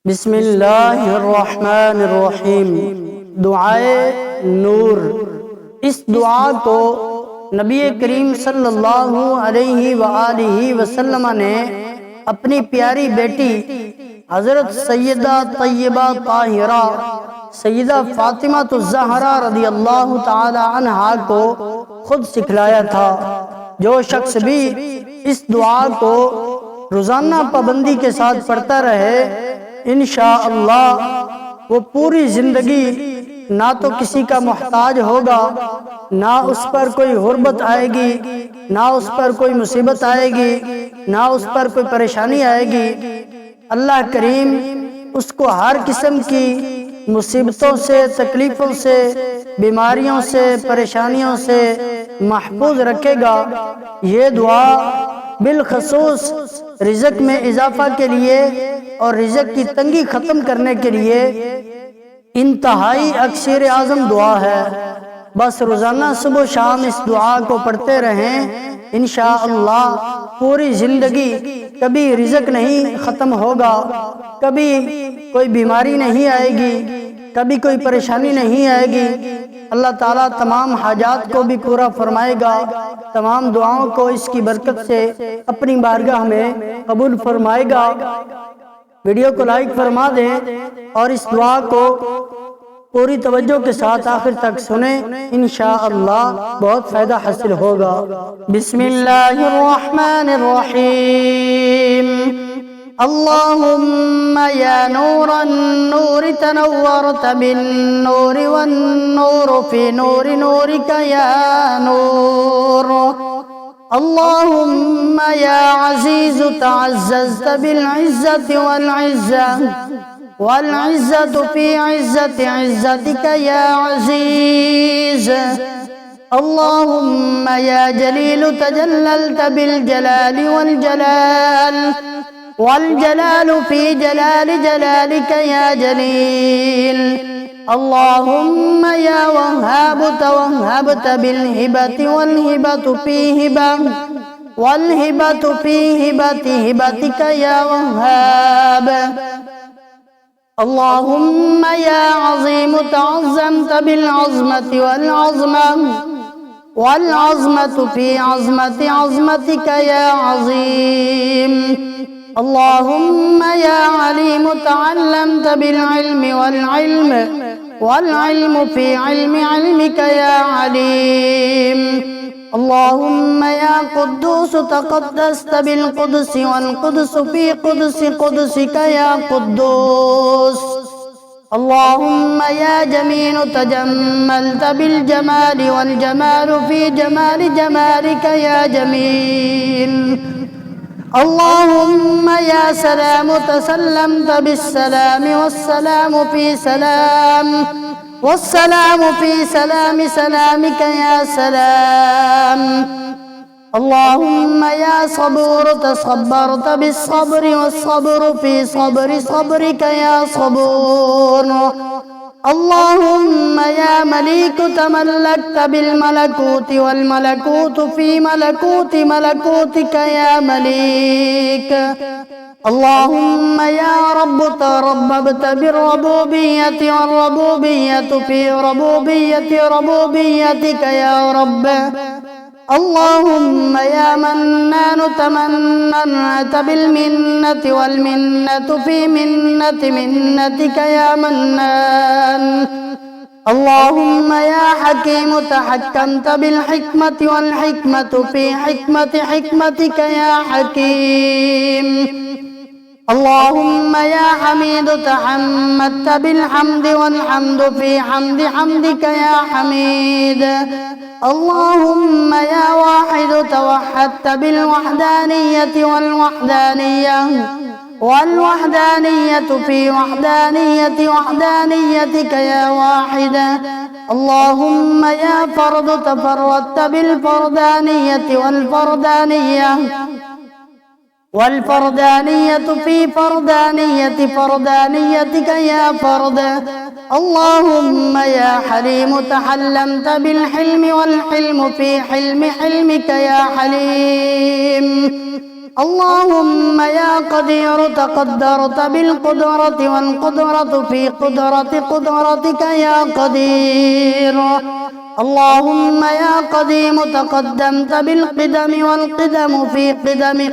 बिस्मिल्लाहिर्रहमानिर्रहीम। दुआए नूर। इस दुआ को नबी करीम सल्लल्लाहु अलैहि वआलिहि वसल्लम ने अपनी प्यारी बेटी हजरत सैयदा तय्यबा ताहिरा सैयदा फातिमा तो ज़हरा रदी अल्लाह ताला अन्हा को खुद सिखलाया था। जो शख्स भी इस दुआ को रोजाना पाबंदी के साथ पढ़ता रहे, इंशाअल्लाह वो पूरी जिंदगी ना तो किसी का मोहताज होगा, ना उस पर कोई गुर्बत आएगी, ना उस पर कोई मुसीबत आएगी, ना उस पर कोई परेशानी आएगी। अल्लाह करीम उसको हर किस्म की मुसीबतों से, तकलीफ़ों से, बीमारियों से, परेशानियों से महफूज रखेगा। ये दुआ बिलखसूस रिज़्क़ में इजाफा के लिए और रिज़्क़ की तंगी ख़त्म करने के लिए इंतहाई अक्सर आज़म दुआ है। बस रोज़ाना सुबह शाम इस दुआ को पढ़ते रहें, इंशाअल्लाह पूरी ज़िंदगी कभी रिज़्क़ नहीं ख़त्म होगा, कभी कोई बीमारी नहीं आएगी, कभी कोई परेशानी नहीं आएगी। अल्लाह ताला तमाम हाजात को भी पूरा फरमाएगा, तमाम दुआओं को इसकी बरकत से अपनी बारगाह में कबूल फरमाएगा। वीडियो को लाइक फरमा दें और इस दुआ को पूरी तवज्जो के साथ आखिर तक सुने, इंशाअल्लाह बहुत फ़ायदा हासिल होगा। बिस्मिल्लाहिर्रहमानिर्रहीम। अल्लाहुम्मा या नूरन नूरि तनव्वरत बिन नूरि वन नूरु फी नूरि नूरिका या नूर। अल्लाहुम्मा या अज़ीज़ु तअज़्ज़ज़त बिल इज़्ज़ति वल इज़्ज़ा वल इज़्ज़तु फी इज़्ज़ति इज़्ज़तिका या अज़ीज़। अल्लाहुम्मा या जलीलु तजल्लल्त बिल जलालि वल जलाल वल जलालु फी जलालि जलालिका या जलील। अल्लाहुम्मा या वहाबु तवहबत बिल हिबति वल हिबतु फी हिबा वल हिबतु फी हिबति हिबतिका या वहाब। अल्लाहुम्मा या अज़ीमु तअज़्ज़मत बिल अज़मति वल अज़मा वल अज़मतु फी अज़मति अज़मतिका या अज़ीम। अल्लाहुम्मा या अलीमु तअल्लमत बिल इल्मि वल इल्म वल इल्मु फी इल्मि इल्मिका या अलीम। अल्लाहुम्मा या कुद्दूस तक़द्दस्त बिल क़ुद्स वल क़ुद्स फी क़ुद्स क़ुद्सिका या कुद्दूस। अल्लाहुम्मा या जमील तजम्मलत बिल जमाल वल जमाल फी जमाल जमालिका या जमील। अल्लाहुम्मा या सलाम तसल्लमत बिस्सलाम वस्सलाम फी सलाम वस्सलाम फी सलाम सलामिका या सलाम। अल्लाहुम्मा या सबूर तसब्बरत बिस्सब्रि वस्सब्रु फी सब्रि सब्रिका या सबूर। अल्लाहुम्मा या मलीक तमल्लकत बिल मलकूति वल मलकूतु फी मलकूति मलकूतिका या मलीक। अल्लाहुम्मा या रब्ब तरब्बबत बिर्रबूबिय्यति वर रबूबिय्यतु फी रबूबिय्यति रबूबिय्यतिका या रब्ब। अल्लाहुम्मा या मन्नान तमन्नत बिल मिन्नति वल मिन्नतु फी मिन्नति मिन्नतिका या मन्नान। अल्लाहुम्मा या हकीम तहक्कमत बिल हिक्मति वल हिक्मतु फी हिक्मति हिक्मतिका या हकीम। अल्लाहुम्मा या हमीद तहम्मदत बिल हम्दि वल हम्दु फी हम्दि हम्दिका या हमीद। अल्लाहुम्मा या वाहिद तवहदत बिल वहदानियति वल वहदानिय्या वल वहदानिय्यतु फी वहदानियति वहदानियतिका या वाहिद। अल्लाहुम्मा या फर्द तफर्रदत बिल फरदानियति वल फरदानिय्या वल फरदानिय्यतु फी फरदानियति फरदानियतिका या फर्द। अल्लाहुम्मा या हलीम तहल्लमत बिल हिल्मि वल हिल्मु फी हिल्मि हिल्मिका या हलीम। اللهم يا قدير تقدرت بالقدرة والقدرة في قدرتك يا قدير. اللهم يا قديم تقدمت بالقدم والقدم في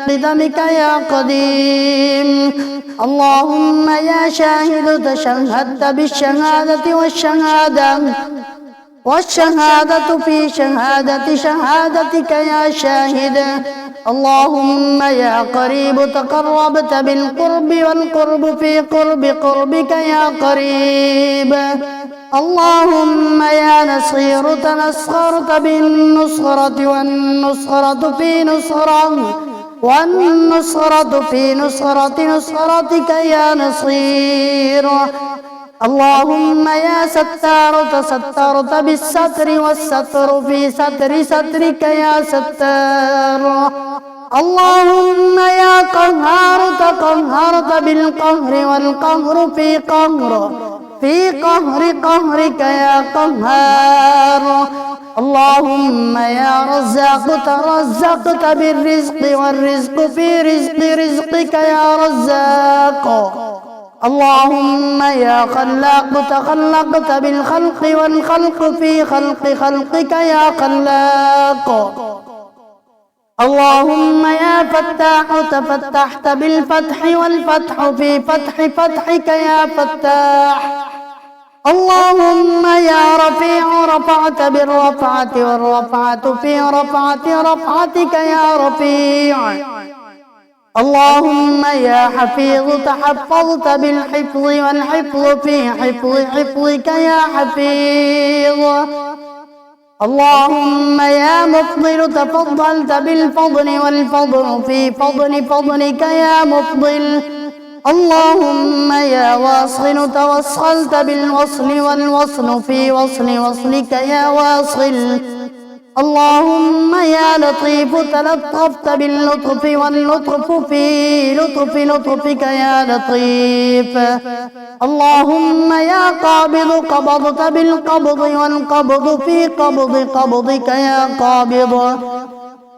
قدمك يا قديم. اللهم يا شاهد تشهدت بالشهادة والشهادة في شهادتك يا شاهد. اللهم يا قريب تقربت بالقرب والقرب في قربك يا قريب. اللهم يا نصير تنصرت بالنصرة والنصرة في نصرتك يا نصير. اللهم يا ستار تسترت بالستر والستر في سترك يا ستار. اللهم يا قهار تقهرت بالقهر والقهر في قهرك يا قهار. اللهم يا رزاق ترزقت بالرزق والرزق في رزقك يا رزاق. اللهم يا خلاق تخلقت بالخلق والخلق في خلقك يا خلاق. اللهم يا فتاح تفتحت بالفتح والفتح في فتحك يا فتاح. اللهم يا رفيع رفعت بالرفعة والرفعة في رفعتك يا رفيع. اللهم يا حفيظ تحفظت بالحفظ والحفظ في حفظك يا حفيظ. اللهم يا مفضل تفضلت بالفضل والفضل في فضلك يا مفضل. اللهم يا واصل توصلت بالوصل والوصل في وصلك يا واصل. اللهم يا لطيف تلطفت باللطف واللطف في لطفك يا لطيف. اللهم يا قابض قبضت بالقبض والقبض في قبضك يا قابض.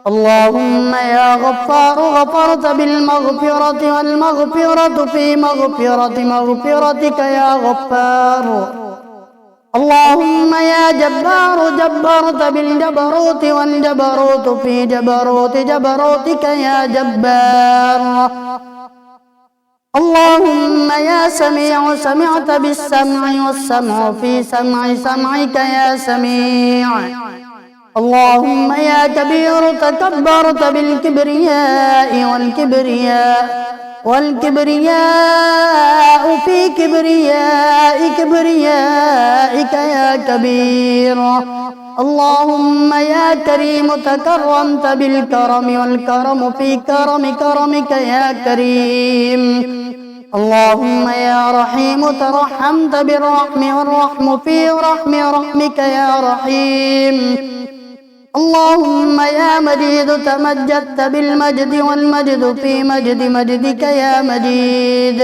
اللهم يا غفار غفرت بالمغفرة والمغفرة في مغفرتك يا غفار. اللهم يا جبار جبرت بالجبروت والجبروت في جبروتك يا جبار. اللهم يا سميع سمعت بالسمع والسمع في سمعك يا سميع. اللهم يا كبير تكبرت بالكبرياء والكبرياء في كبريائك يا كبير. اللهم يا كريم تكرمت بالكرم والكرم في كرمك يا كريم. اللهم يا رحيم ترحمت بالرحم والرحم في رحمك يا رحيم. اللهم يا مجيد تمجدت بالمجد والمجد في مجدك يا مجيد.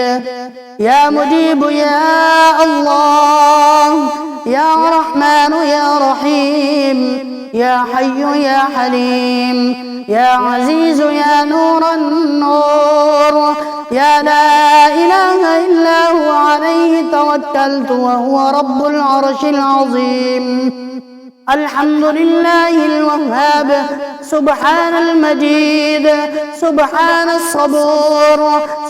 يا مجيب يا الله، يا رحمن يا رحيم، يا حي يا حليم، يا عزيز يا نور النور، يا لا إله إلا هو عليه توكلت وهو رب العرش العظيم. الحمد لله الوهاب، سبحان المجيد، سبحان الصبور،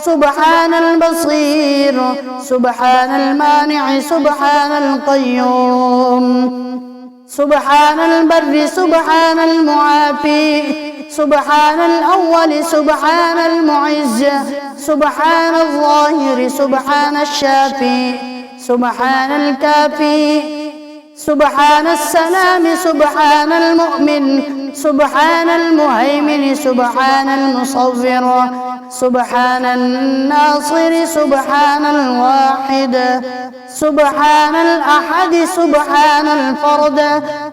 سبحان البصير، سبحان المانع، سبحان القيوم، سبحان البر، سبحان المعافي، سبحان الأول، سبحان المعز، سبحان الظاهر، سبحان الشافي، سبحان الكافي، سبحان السلام، سبحان المؤمن، سبحان المهيمن، سبحان المصور، سبحان الناصر، سبحان الواحد، سبحان الأحد، سبحان الفرد،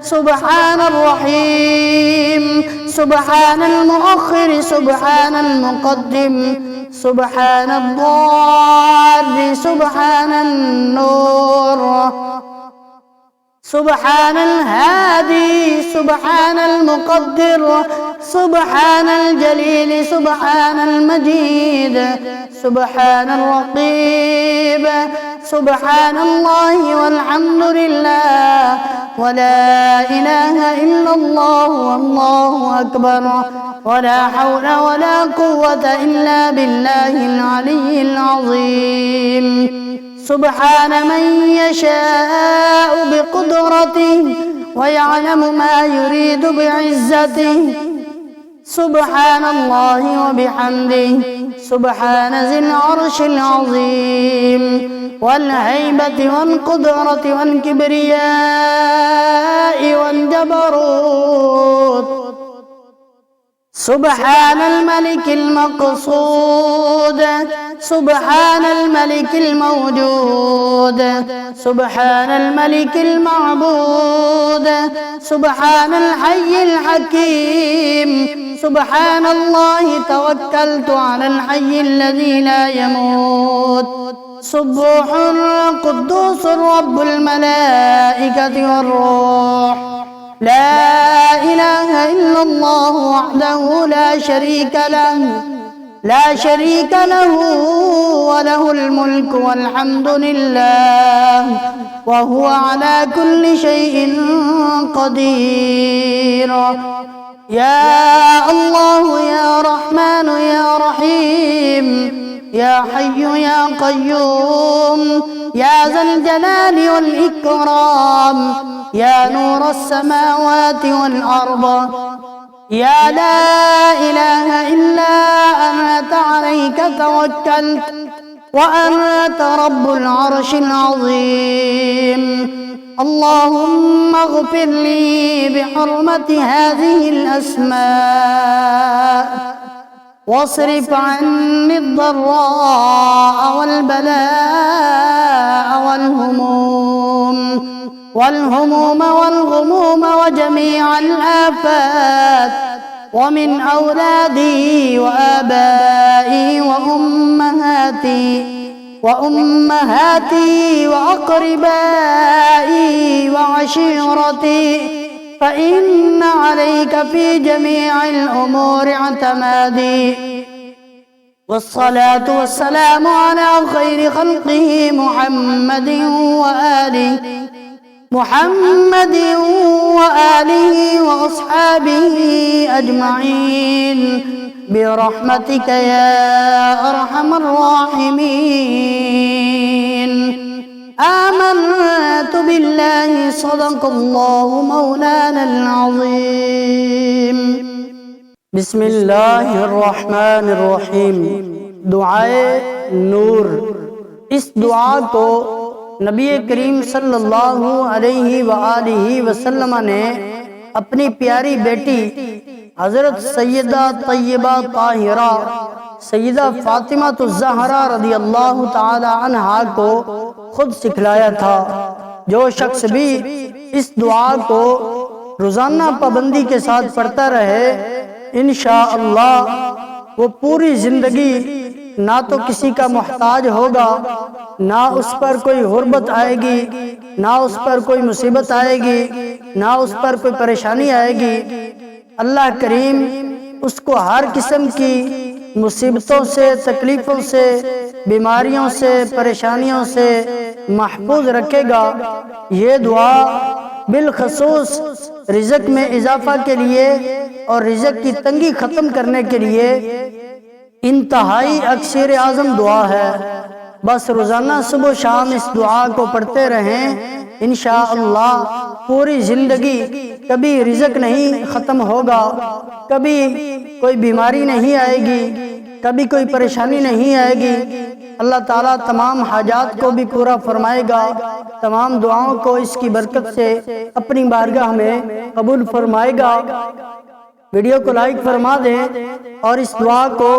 سبحان الرحيم، سبحان المؤخر، سبحان المقدم، سبحان الضار، سبحان النور، سبحان الهادي سبحان المقدر سبحان الجليل سبحان المجيد سبحان الرقيب سبحان الله والحمد لله ولا إله إلا الله والله أكبر ولا حول ولا قوة إلا بالله العلي العظيم. سبحان من يشاء بقدرته ويعلم ما يريد بعزته. سبحان الله وبحمده سبحان ذي العرش العظيم والهيبة والقدرة والكبرياء والجبروت. سبحان الملك المقصود سبحان الملك الموجود سبحان الملك المعبود سبحان الحي الحكيم. سبحان الله توكلت على الحي الذي لا يموت. سبوح قدوس رب الملائكة والروح. لا إله إلا الله وحده لا شريك له وله الملك والحمد لله وهو على كل شيء قدير. يا الله يا رحمن يا رحيم يا حي يا قيوم يا ذا الجلال والإكرام يا نور السماوات والأرض يا لا إله إلا أنت عليك توكلت وأنت رب العرش العظيم. اللهم اغفر لي بحرمة هذه الأسماء واصرف عني الضراء والبلاء والهموم والغموم وجميع الآفات ومن أولادي وآبائي وأمهاتي وأقربائي وعشيرتي فإن عليك في جميع الأمور اعتمادي. والصلاة والسلام على خير خلقه محمد وآله وأصحابه أجمعين برحمتك يا أرحم الراحمين. آمنت بالله صدق الله مولانا العظيم. بسم الله الرحمن الرحیم. دعائے نور. اس دعا کو نبی کریم صلی اللہ علیہ وآلہ وسلم نے اپنی پیاری بیٹی حضرت سیدہ طیبہ طاہرہ سیدہ فاطمہ الزہرا رضی اللہ تعالی عنہا کو خود سکھلایا تھا. جو شخص بھی اس دعا کو روزانہ پابندی کے ساتھ پڑھتا رہے انشاءاللہ وہ پوری زندگی نہ تو کسی کا محتاج ہوگا، نہ اس پر کوئی غربت آئے گی، نہ اس پر کوئی مصیبت آئے گی، نہ اس پر کوئی پریشانی آئے گی. اللہ کریم اس کو ہر قسم کی مصیبتوں سے، تکلیفوں سے، بیماریوں سے، پریشانیوں سے محفوظ رکھے گا. یہ دعا بالخصوص رزق میں اضافہ کے لیے اور رزق کی تنگی ختم کرنے کے لیے انتہائی اکثر اعظم دعا ہے. بس روزانہ صبح و شام اس دعا کو پڑھتے رہیں انشاءاللہ پوری زندگی کبھی رزق نہیں ختم ہوگا، کبھی کوئی بیماری نہیں آئے گی، کبھی کوئی پریشانی نہیں آئے گی. اللہ تعالیٰ تمام حاجات کو بھی پورا فرمائے گا، تمام دعاؤں کو اس کی برکت سے اپنی بارگاہ میں قبول فرمائے گا. ویڈیو کو لائک فرما دیں اور اس دعا کو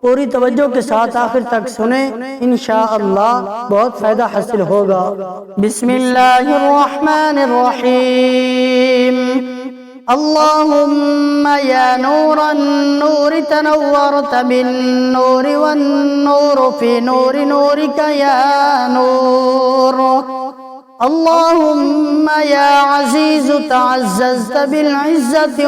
پوری توجہ کے ساتھ آخر تک سنیں، انشاءاللہ بہت فائدہ حاصل ہوگا. بسم اللہ الرحمن الرحیم. اللهم يا نور النور تنورت بالنور والنور في نور نورك يا نور اللهم يا عزيز تعززت بالعزة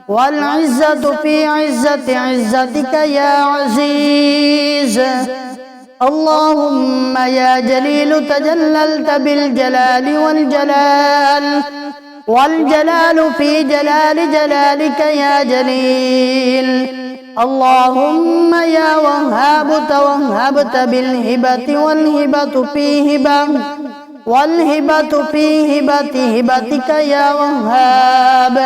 والعزة في عزتك يا عزيز. اللهم يا جليل تجللت بالجلال والجلال في جلالك يا جليل. اللهم يا وهاب توهبت بالهبة والهبة في هبتك يا وهاب.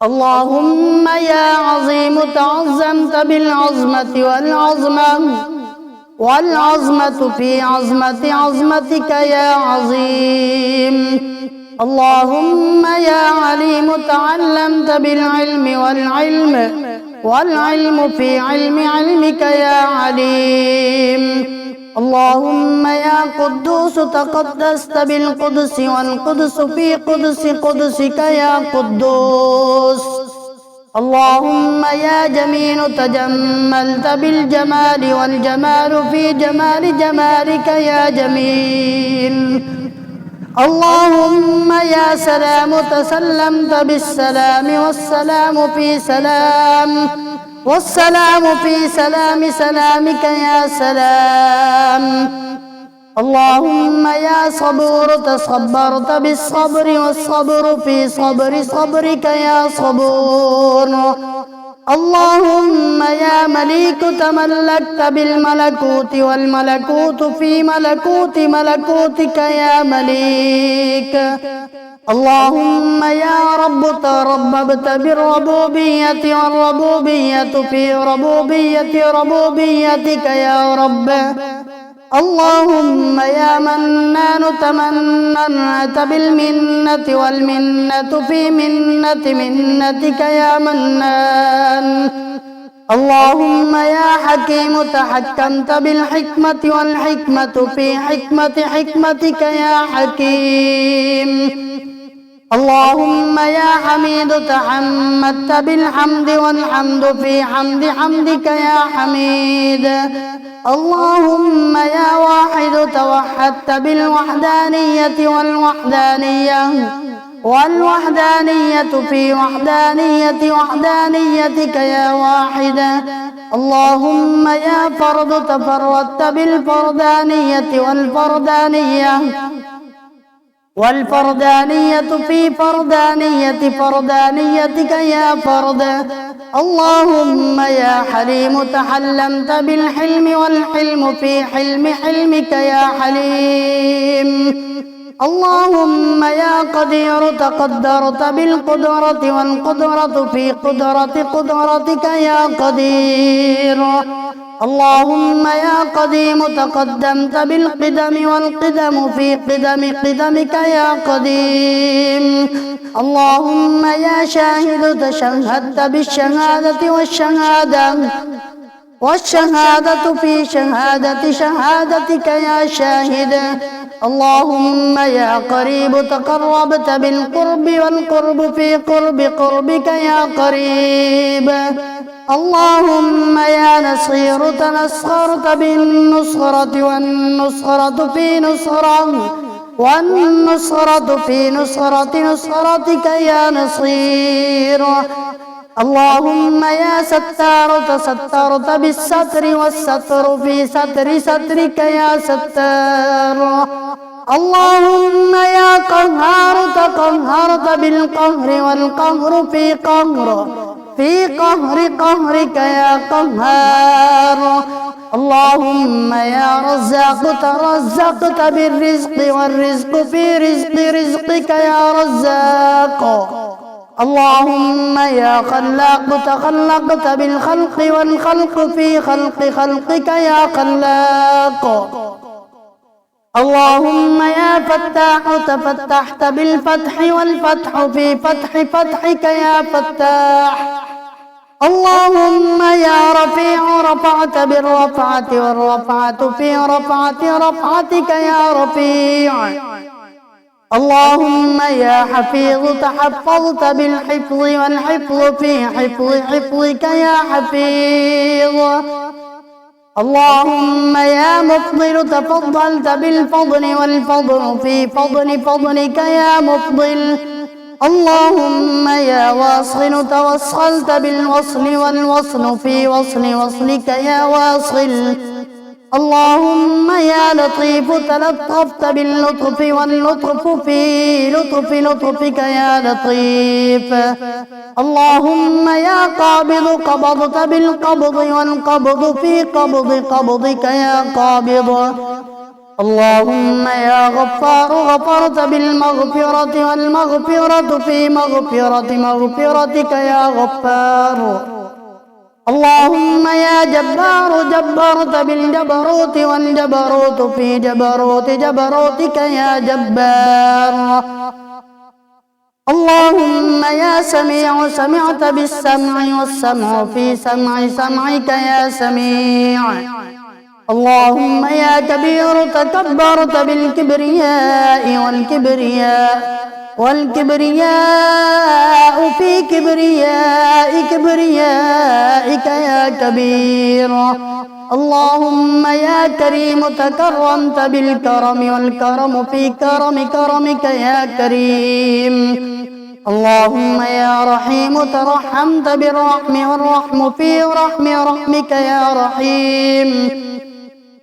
اللهم يا عظيم تعظمت بالعظمة والعظمة في عظمتك يا عظيم. اللهم يا عليم تعلمت بالعلم والعلم في علمك يا عليم. اللهم يا قدوس تقدست بالقدس والقدس في قدسك يا قدوس. اللهم يا جميل تجملت بالجمال والجمال في جمالك يا جميل. اللهم يا سلام تسلمت بالسلام والسلام في سلامك يا سلام. اللهم يا صبور تصبرت بالصبر والصبر في صبرك يا صبور. اللهم يا مليك تملكت بالملكوت والملكوت في ملكوتك يا مليك. اللهم يا رب ترببت بالربوبية والربوبية في ربوبيتك يا رب. اللهم يا منان تمننت بالمنة والمنة في منتك يا منان. اللهم يا حكيم تحكمت بالحكمة والحكمة في حكمتك يا حكيم. اللهم يا حميد تحمدت بالحمد والحمد في حمدك يا حميد. اللهم يا واحد توحدت بالوحدانية والوحدانية في وحدانيتك يا واحد. اللهم يا فرد تفردت بالفردانية والفردانية في فردانيتك يا فرد. اللهم يا حليم تحلمت بالحلم والحلم في حلمك يا حليم. اللهم يا قدير تقدرت بالقدرة والقدرة في قدرتك يا قدير. اللهم يا قديم تقدمت بالقدم والقدم في قدمك يا قديم. اللهم يا شاهد تشهدت بالشهادة والشهادة في شهادتك يا شاهد. اللهم يا قريب تقربت بالقرب والقرب في قربك يا قريب. اللهم يا نصير تنصرت بالنصرة والنصرة في نصرتك يا نصير. اللهم يا ستار تسترت بالستر والستر في سترك يا ستار. اللهم يا قهار تقهرت بالقهر والقهر في قهرك يا قهار. اللهم يا رزاق ترزقت بالرزق والرزق في رزقك يا رزاق. اللهم يا خلاق تخلقت بالخلق والخلق في خلقك يا خلاق. اللهم يا فتاح تفتحت بالفتح والفتح في فتحك يا فتاح. اللهم يا رفيع رفعت بالرفعة والرفعة في رفعتك يا رفيع. اللهم يا حفيظ تحفظت بالحفظ والحفظ في حفظك يا حفيظ. اللهم يا مفضل تفضلت بالفضل والفضل في فضل فضلك يا مفضل. اللهم يا واصل توصلت بالوصل والوصل في وصل وصلك يا واصل. اللهم يا لطيف تلطفت باللطف واللطف في لطف لطفك يا لطيف. اللهم يا قابض قبضت بالقبض والقبض في قبض قبضك يا قابض. اللهم يا غفار غفرت بالمغفرة والمغفرة في مغفرتك يا غفار. اللهم يا جبار جبرت بالجبروت والجبروت في جبروتك يا جبار. اللهم يا سميع سمعت بالسمع والسمع في سمعك يا سميع. اللهم يا كبير تكبرت بالكبرياء والكبرياء في كبريائك يا كبير. اللهم يا كريم تكرمت بالكرم والكرم في كرمك يا كريم. اللهم يا رحيم ترحمت بالرحم والرحم في رحمك يا رحيم.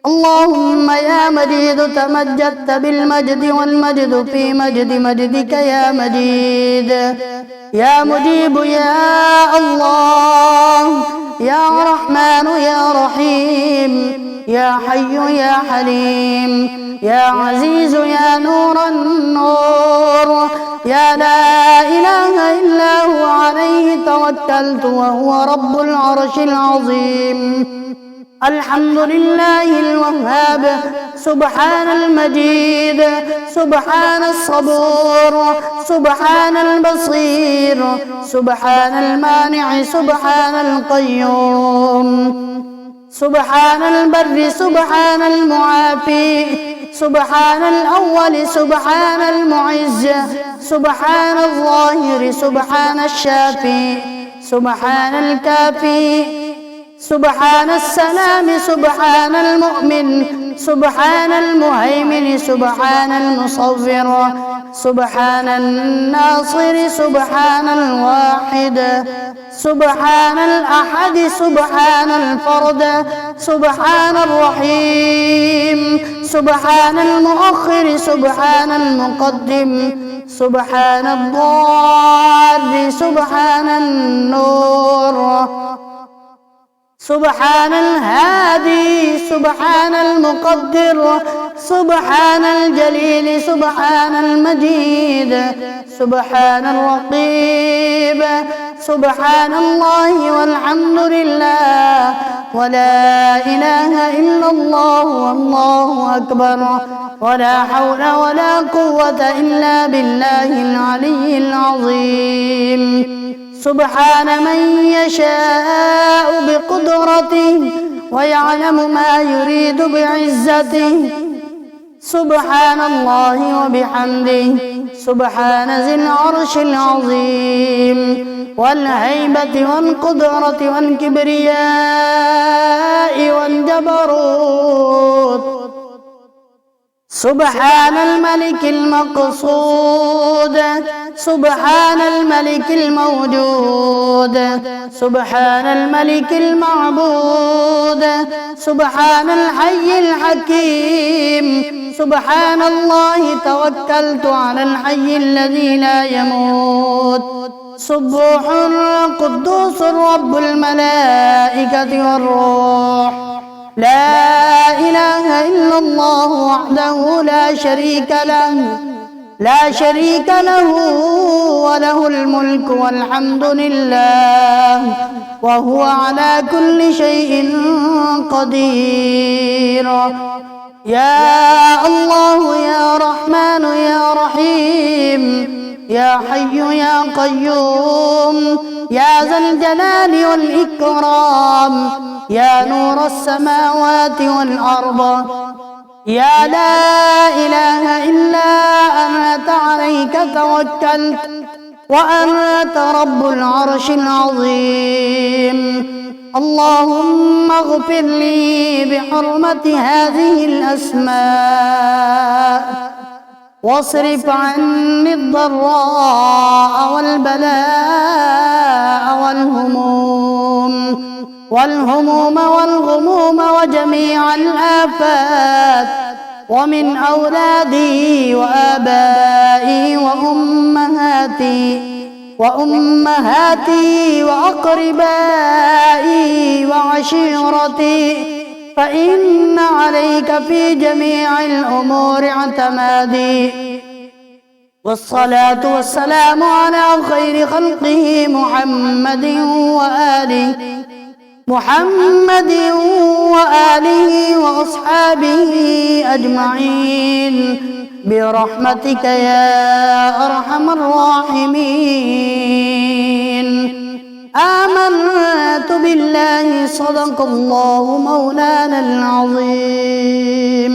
اللهم يا مجيد تمجدت بالمجد والمجد في مجدك يا مجيد. يا مجيب يا الله يا رحمن يا رحيم يا حي يا حليم يا عزيز يا نور النور يا لا إله إلا هو عليه توكلت وهو رب العرش العظيم. الحمد لله الوهاب سبحان المجيد سبحان الصبور سبحان البصير سبحان المانع سبحان القيوم سبحان البر سبحان المعافي سبحان الأول سبحان المعز سبحان الظاهر سبحان الشافي سبحان الكافي سبحان السلام سبحان المؤمن سبحان المهيمن سبحان المصور سبحان الناصر سبحان الواحد سبحان الأحد سبحان الفرد سبحان الرحيم سبحان المؤخر سبحان المقدم سبحان الضار سبحان النور سبحان الهادي سبحان المقدر سبحان الجليل سبحان المجيد سبحان الرقيب سبحان الله والحمد لله ولا إله إلا الله والله أكبر ولا حول ولا قوة إلا بالله العلي العظيم. سبحان من يشاء بقدرته ويعلم ما يريد بعزته سبحان الله وبحمده سبحان ذي العرش العظيم والهيبة والقدرة والكبرياء والجبروت سبحان الملك المقصود سبحان الملك الموجود سبحان الملك المعبود سبحان الحي الحكيم سبحان الله توكلت على الحي الذي لا يموت سبوح قدوس رب الملائكة والروح لا إله إلا الله وحده لا شريك له وله الملك والحمد لله وهو على كل شيء قدير. يا الله يا رحمن يا رحيم يا حي يا قيوم يا ذا الجلال والإكرام يا نور السماوات والأرض يا لا إله إلا أنت عليك توكلت وأنت رب العرش العظيم. اللهم اغفر لي بحرمة هذه الأسماء، واصرف عني الضراء والبلاء والهموم والغموم وجميع الآفات، ومن أولادي وآبائي وأمهاتي وأقربائي وعشيرتي، فإن عليك في جميع الأمور اعتمادي. والصلاة والسلام على خير خلقه محمد وآله وأصحابه أجمعين برحمتك يا أرحم الراحمين. آمنت بالله، صدق الله مولانا العظيم.